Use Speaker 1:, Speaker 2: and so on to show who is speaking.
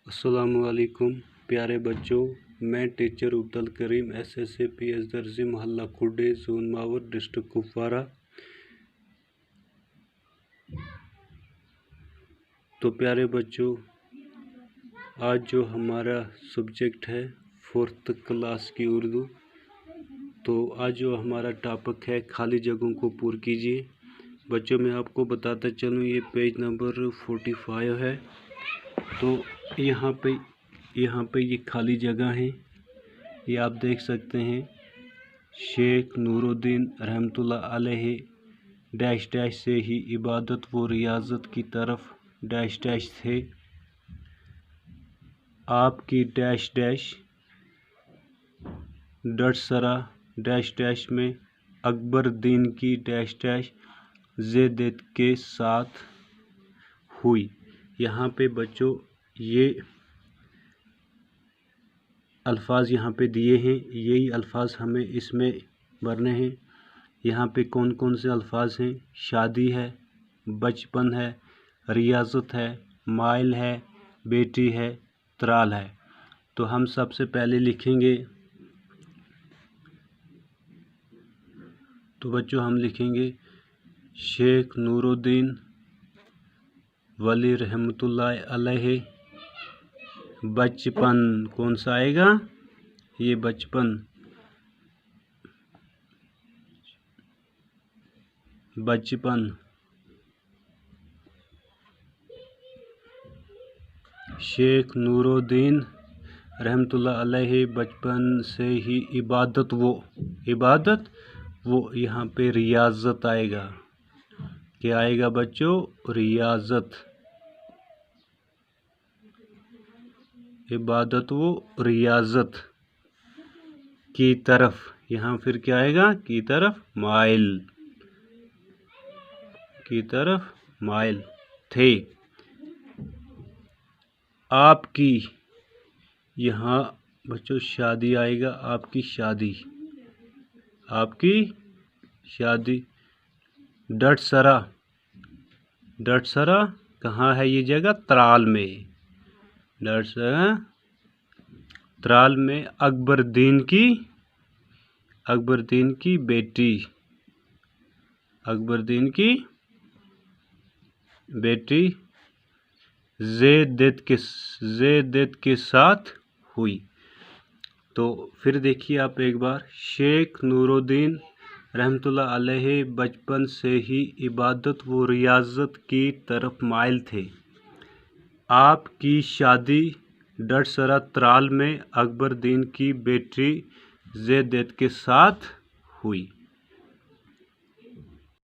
Speaker 1: अस्सलामुअलैकुम प्यारे बच्चों, मैं टीचर अब्दुल करीम SSAPS दर्जी मोहल्ला खुडे जोन मावर डिस्ट्रिक्ट कुपवारा। तो प्यारे बच्चों, आज जो हमारा सब्जेक्ट है 4th क्लास की उर्दू। तो आज जो हमारा टॉपिक है खाली जगहों को पूर्ण कीजिए। बच्चों, मैं आपको बताता चलूँ, ये पेज नंबर 45 है। तो यहाँ पे ये खाली जगह है, ये आप देख सकते हैं। शेख नूरुद्दीन रहमतुल्लाह अलैहि डैश डैश से ही इबादत व रियाजत की तरफ डैश डैश थे। आपकी डैश डैश डटसरा डैश डैश में अकबर दीन की डैश डैश ज़ेदत के साथ हुई। यहाँ पे बच्चों ये अल्फाज यहाँ पे दिए हैं, यही अल्फाज हमें इसमें भरने हैं। यहाँ पे कौन कौन से अल्फाज हैं? शादी है, बचपन है, रियाजत है, माइल है, बेटी है, त्राल है। तो हम सबसे पहले लिखेंगे, तो बच्चों हम लिखेंगे शेख नूरुद्दीन वली रहमतुल्लाह अलैहि बचपन। कौन सा आएगा? ये बचपन। बचपन शेख नूरुद्दीन रहमतुल्लाह अलैहि बचपन से ही इबादत वो यहाँ पे रियाजत आएगा। क्या आएगा बच्चों? रियाजत। इबादत व रियाजत की तरफ, यहाँ फिर क्या आएगा? की तरफ माइल, की तरफ माइल थे। आपकी, यहाँ बच्चों शादी आएगा। आपकी शादी, आपकी शादी। डटसरा, डटसरा कहाँ है ये जगह? त्राल में। डटसरा त्राल में अकबर दीन की बेटी, अकबर दीन की बेटी ज़ेदत के साथ हुई। तो फिर देखिए आप एक बार, शेख नूरुद्दीन रहमतुल्लाह अलैहि बचपन से ही इबादत व रियाजत की तरफ माइल थे। आपकी शादी डटसरा त्राल में अकबर दीन की बेटी ज़ेदत के साथ हुई।